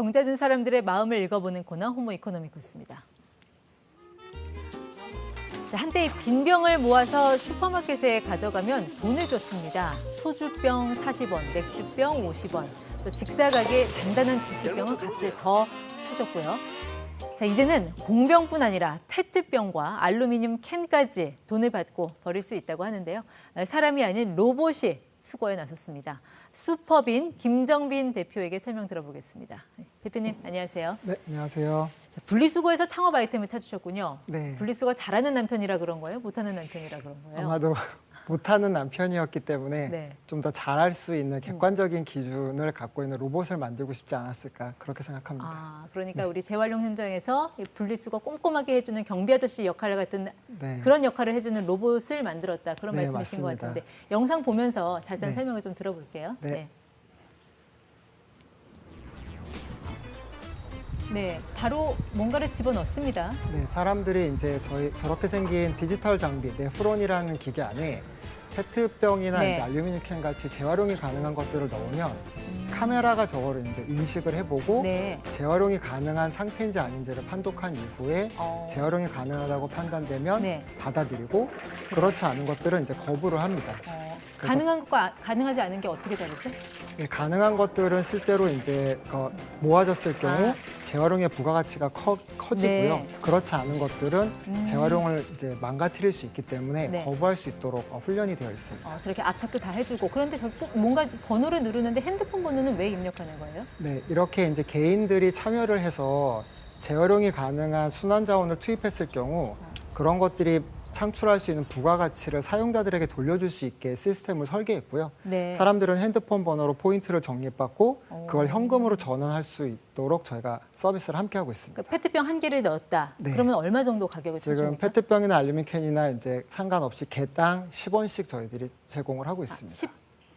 경자든 사람들의 마음을 읽어보는 코너 호모 이코노미쿠스입니다. 한때 빈병을 모아서 슈퍼마켓에 가져가면 돈을 줬습니다. 소주병 40원, 맥주병 50원, 또 직사각의 단단한 주스병은 값을 더 쳐줬고요. 자, 이제는 공병뿐 아니라 페트병과 알루미늄 캔까지 돈을 받고 버릴 수 있다고 하는데요. 사람이 아닌 로봇이 수거에 나섰습니다. 슈퍼빈 김정빈 대표에게 설명 들어보겠습니다. 대표님, 안녕하세요. 네, 안녕하세요. 자, 분리수거에서 창업 아이템을 찾으셨군요. 네. 분리수거 잘하는 남편이라 그런 거예요? 못하는 남편이라 그런 거예요? 아마도 못하는 남편이었기 때문에 네. 좀 더 잘할 수 있는 객관적인 기준을 갖고 있는 로봇을 만들고 싶지 않았을까 그렇게 생각합니다. 아, 그러니까 우리 재활용 현장에서 이 분리수거 꼼꼼하게 해주는 경비 아저씨 역할 같은 네. 그런 역할을 해주는 로봇을 만들었다. 그런 네, 말씀이신 것 맞습니다. 같은데 영상 보면서 자세한 네. 설명을 좀 들어볼게요. 네. 네, 바로 뭔가를 집어넣습니다. 네, 사람들이 이제 저렇게 생긴 디지털 장비, 네프론이라는 기계 안에 페트병이나 네. 이제 알루미늄 캔 같이 재활용이 가능한 것들을 넣으면 카메라가 저거를 이제 인식을 해보고 네. 재활용이 가능한 상태인지 아닌지를 판독한 이후에 어. 재활용이 가능하다고 판단되면 네. 받아들이고 그렇지 않은 것들은 이제 거부를 합니다. 그래서- 가능한 것과 가능하지 않은 게 어떻게 다르죠? 예, 가능한 것들은 실제로 이제 모아졌을 경우 재활용의 부가가치가 커지고요. 네. 그렇지 않은 것들은 재활용을 이제 망가뜨릴 수 있기 때문에 네. 거부할 수 있도록 훈련이 되어 있습니다. 저렇게 압착도 다 해주고 그런데 저기 꼭 뭔가 번호를 누르는데 핸드폰 번호는 왜 입력하는 거예요? 네, 이렇게 이제 개인들이 참여를 해서 재활용이 가능한 순환자원을 투입했을 경우 그런 것들이 창출할 수 있는 부가가치를 사용자들에게 돌려줄 수 있게 시스템을 설계했고요. 네. 사람들은 핸드폰 번호로 포인트를 적립받고 오. 그걸 현금으로 전환할 수 있도록 저희가 서비스를 함께 하고 있습니다. 그러니까 페트병 한 개를 넣었다. 네. 그러면 얼마 정도 가격을 지금 쳐줍니까? 페트병이나 알루미늄 캔이나 이제 상관없이 개당 10원씩 저희들이 제공을 하고 있습니다.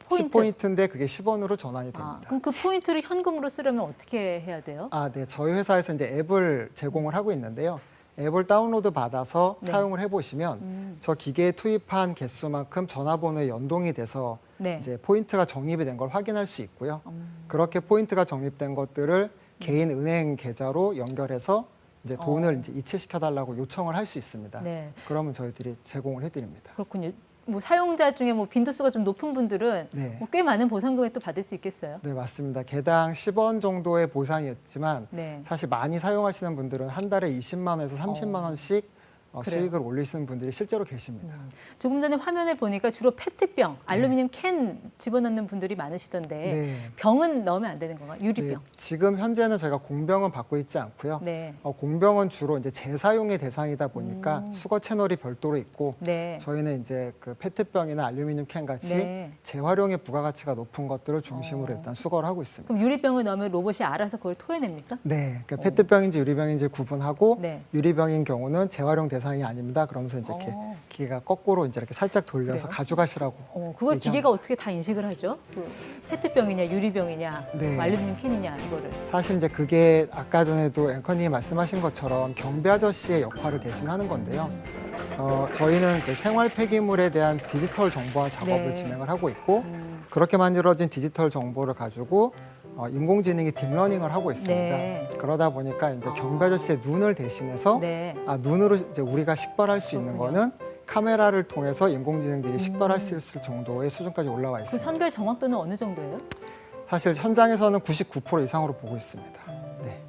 10포인트. 10포인트인데 그게 10원으로 전환이 됩니다. 그럼 그 포인트를 현금으로 쓰려면 어떻게 해야 돼요? 네. 저희 회사에서 이제 앱을 제공을 하고 있는데요. 앱을 다운로드 받아서 네. 사용을 해보시면 저 기계에 투입한 개수만큼 전화번호에 연동이 돼서 네. 이제 포인트가 적립이 된 걸 확인할 수 있고요. 그렇게 포인트가 적립된 것들을 개인 은행 계좌로 연결해서 이제 돈을 이제 이체시켜달라고 요청을 할 수 있습니다. 네. 그러면 저희들이 제공을 해드립니다. 그렇군요. 뭐 사용자 중에 뭐 빈도수가 좀 높은 분들은 네. 뭐꽤 많은 보상금을 또 받을 수 있겠어요. 네, 맞습니다. 개당 10원 정도의 보상이었지만 네. 사실 많이 사용하시는 분들은 한 달에 20만 원에서 30만 원씩 그래요? 수익을 올리시는 분들이 실제로 계십니다. 조금 전에 화면을 보니까 주로 페트병, 알루미늄 캔 집어넣는 분들이 많으시던데 네. 병은 넣으면 안 되는 건가요? 유리병. 네, 지금 현재는 저희가 공병은 받고 있지 않고요. 네. 공병은 주로 이제 재사용의 대상이다 보니까 수거 채널이 별도로 있고 네. 저희는 이제 그 페트병이나 알루미늄 캔 같이 네. 재활용의 부가가치가 높은 것들을 중심으로 일단 수거를 하고 있습니다. 그럼 유리병을 넣으면 로봇이 알아서 그걸 토해냅니까? 네, 그러니까 페트병인지 유리병인지 구분하고 네. 유리병인 경우는 재활용 대상이 아닙니다. 그러면서 이제 이렇게 기계가 거꾸로 이제 이렇게 살짝 돌려서 그래요? 가져가시라고. 그걸 얘기합니다. 기계가 어떻게 다 인식을 하죠? 그 페트병이냐 유리병이냐 네. 뭐 알루미늄 캔이냐 이거를. 사실 이제 그게 아까 전에도 앵커님이 말씀하신 것처럼 경비 아저씨의 역할을 대신하는 건데요. 저희는 그 생활 폐기물에 대한 디지털 정보화 작업을 네. 진행을 하고 있고 그렇게 만들어진 디지털 정보를 가지고 인공지능이 딥러닝을 하고 있습니다. 네. 그러다 보니까 이제 경비 아저씨의 눈을 대신해서 네. 눈으로 이제 우리가 식별할 수 있는 그렇군요. 거는 카메라를 통해서 인공지능들이 식별할 수 있을 정도의 수준까지 올라와 그 있습니다. 선별 정확도는 어느 정도예요? 사실 현장에서는 99% 이상으로 보고 있습니다. 네.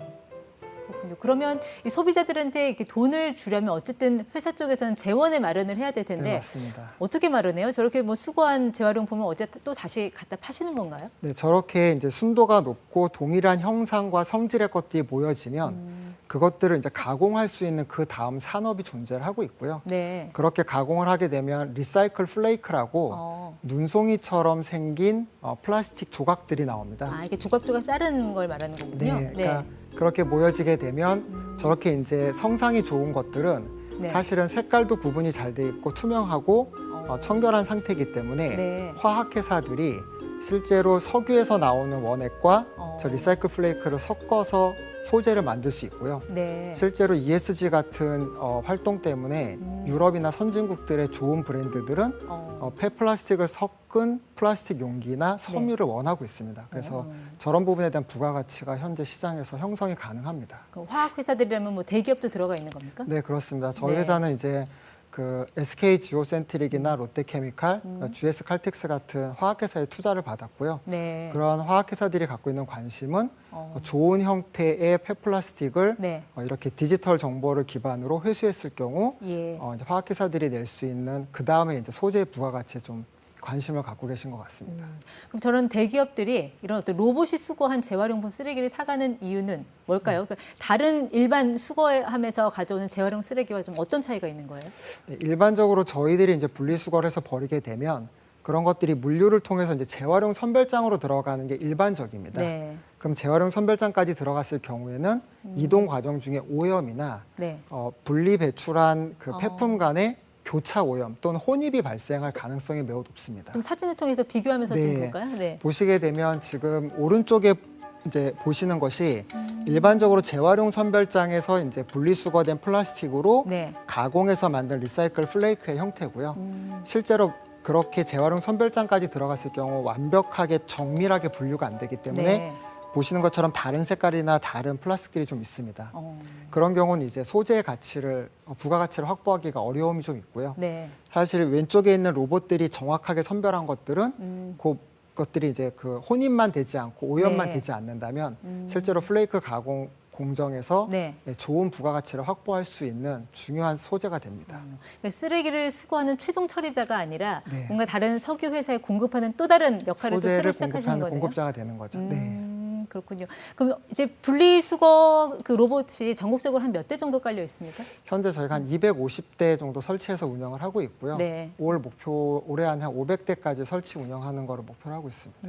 그렇군요. 그러면 이 소비자들한테 이렇게 돈을 주려면 어쨌든 회사 쪽에서는 재원을 마련을 해야 될 네, 텐데 맞습니다. 어떻게 마련해요? 저렇게 뭐 수거한 재활용품을 어디다 또 다시 갖다 파시는 건가요? 네, 저렇게 이제 순도가 높고 동일한 형상과 성질의 것들이 모여지면 그것들을 이제 가공할 수 있는 그 다음 산업이 존재를 하고 있고요. 네. 그렇게 가공을 하게 되면 리사이클 플레이크라고 눈송이처럼 생긴 플라스틱 조각들이 나옵니다. 이게 조각조각 자르는 걸 말하는 거군요. 네, 그러니까 그렇게 모여지게 되면 저렇게 이제 성상이 좋은 것들은 네. 사실은 색깔도 구분이 잘 돼 있고 투명하고 청결한 상태이기 때문에 네. 화학회사들이 실제로 석유에서 나오는 원액과 어. 저 리사이클 플레이크를 섞어서 소재를 만들 수 있고요. 네. 실제로 ESG 같은 활동 때문에 유럽이나 선진국들의 좋은 브랜드들은 폐플라스틱을 섞은 플라스틱 용기나 섬유를 원하고 있습니다. 그래서 저런 부분에 대한 부가가치가 현재 시장에서 형성이 가능합니다. 그 화학 회사들이라면 뭐 대기업도 들어가 있는 겁니까? 네, 그렇습니다. 저희 네. 회사는 이제 그 SK 지오센트릭이나 롯데케미칼, GS 칼텍스 같은 화학회사에 투자를 받았고요. 네. 그런 화학회사들이 갖고 있는 관심은 어. 좋은 형태의 폐플라스틱을 네. 이렇게 디지털 정보를 기반으로 회수했을 경우 예. 이제 화학회사들이 낼 수 있는 그 다음에 이제 소재 부가가치에 좀 관심을 갖고 계신 것 같습니다. 그럼 저런 대기업들이 이런 어떤 로봇이 수거한 재활용품 쓰레기를 사가는 이유는 뭘까요? 그러니까 다른 일반 수거하면서 가져오는 재활용 쓰레기와 좀 어떤 차이가 있는 거예요? 네, 일반적으로 저희들이 이제 분리수거를 해서 버리게 되면 그런 것들이 물류를 통해서 이제 재활용 선별장으로 들어가는 게 일반적입니다. 네. 그럼 재활용 선별장까지 들어갔을 경우에는 이동 과정 중에 오염이나 네. 분리 배출한 그 폐품 간의 교차 오염 또는 혼입이 발생할 가능성이 매우 높습니다. 좀 사진을 통해서 비교하면서 좀 네. 볼까요? 네. 보시게 되면 지금 오른쪽에 이제 보시는 것이 일반적으로 재활용 선별장에서 이제 분리수거된 플라스틱으로 네. 가공해서 만든 리사이클 플레이크의 형태고요. 실제로 그렇게 재활용 선별장까지 들어갔을 경우 완벽하게 정밀하게 분류가 안 되기 때문에 네. 보시는 것처럼 다른 색깔이나 다른 플라스틱들이 좀 있습니다. 어. 그런 경우는 이제 소재의 가치를 부가가치를 확보하기가 어려움이 좀 있고요. 네. 사실 왼쪽에 있는 로봇들이 정확하게 선별한 것들은 그것들이 이제 그 혼입만 되지 않고 오염만 네. 되지 않는다면 실제로 플레이크 가공 공정에서 네. 좋은 부가가치를 확보할 수 있는 중요한 소재가 됩니다. 그러니까 쓰레기를 수거하는 최종 처리자가 아니라 네. 뭔가 다른 석유 회사에 공급하는 또 다른 역할을 또 새로 소재를 시작하시는 공급하는 거네요. 공급자가 되는 거죠. 네. 그렇군요. 그럼 이제 분리수거 그 로봇이 전국적으로 한 몇 대 정도 깔려 있습니까? 현재 저희가 한 250대 정도 설치해서 운영을 하고 있고요. 네. 올해 한 500대까지 설치 운영하는 거를 목표로 하고 있습니다.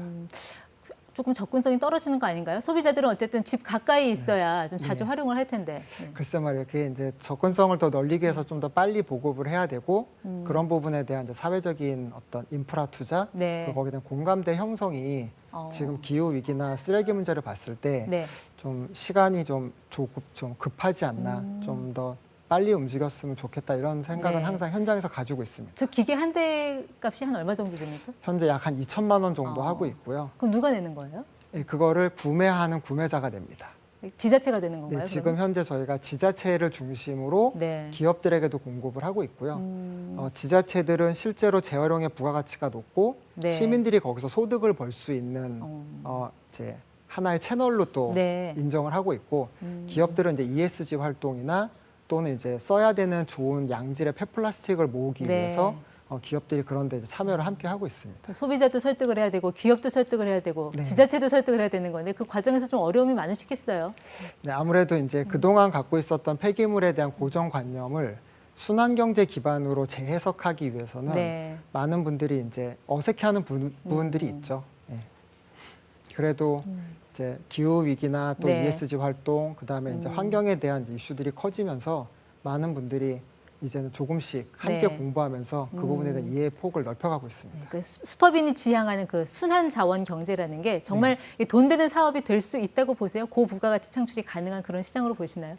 조금 접근성이 떨어지는 거 아닌가요? 소비자들은 어쨌든 집 가까이 있어야 좀 자주 활용을 할 텐데. 네. 글쎄 말이에요. 그게 이제 접근성을 더 널리기 위해서 좀 더 빨리 보급을 해야 되고 그런 부분에 대한 이제 사회적인 어떤 인프라 투자, 네. 거기에 대한 공감대 형성이 지금 기후 위기나 쓰레기 문제를 봤을 때 좀 네. 시간이 좀 급하지 않나, 좀 더 빨리 움직였으면 좋겠다 이런 생각은 네. 항상 현장에서 가지고 있습니다. 저 기계 한 대 값이 한 얼마 정도 됩니까? 현재 약 한 2천만 원 정도 하고 있고요. 그럼 누가 내는 거예요? 예, 그거를 구매하는 구매자가 됩니다. 지자체가 되는 건가요? 네, 지금 현재 저희가 지자체를 중심으로 네. 기업들에게도 공급을 하고 있고요. 지자체들은 실제로 재활용의 부가가치가 높고 네. 시민들이 거기서 소득을 벌 수 있는 이제 하나의 채널로 또 네. 인정을 하고 있고 기업들은 이제 ESG 활동이나 또는 이제 써야 되는 좋은 양질의 폐플라스틱을 모으기 네. 위해서 기업들이 그런 데 이제 참여를 함께 하고 있습니다. 소비자도 설득을 해야 되고 기업도 설득을 해야 되고 네. 지자체도 설득을 해야 되는 건데 그 과정에서 좀 어려움이 많으시겠어요. 네, 아무래도 이제 그동안 갖고 있었던 폐기물에 대한 고정관념을 순환경제 기반으로 재해석하기 위해서는 네. 많은 분들이 이제 어색해하는 부분들이 있죠. 예. 그래도 이제 기후 위기나 또 네. ESG 활동, 그다음에 이제 환경에 대한 이슈들이 커지면서 많은 분들이 이제는 조금씩 함께 네. 공부하면서 그 부분에 대한 이해의 폭을 넓혀가고 있습니다. 그 슈퍼빈이 지향하는 그 순환 자원 경제라는 게 정말 돈 되는 사업이 될 수 있다고 보세요? 고부가가치 창출이 가능한 그런 시장으로 보시나요?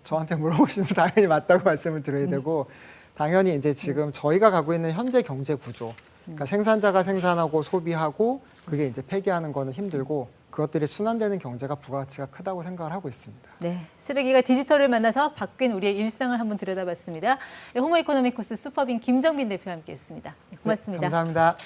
저한테 물어보시면 당연히 맞다고 말씀을 드려야 되고 당연히 이제 지금 저희가 가고 있는 현재 경제 구조, 그러니까 생산자가 생산하고 소비하고 그게 이제 폐기하는 거는 힘들고 그것들이 순환되는 경제가 부가가치가 크다고 생각을 하고 있습니다. 네, 쓰레기가 디지털을 만나서 바뀐 우리의 일상을 한번 들여다봤습니다. 호모이코노미코스 슈퍼빈 김정빈 대표와 함께했습니다. 네, 고맙습니다. 네, 감사합니다.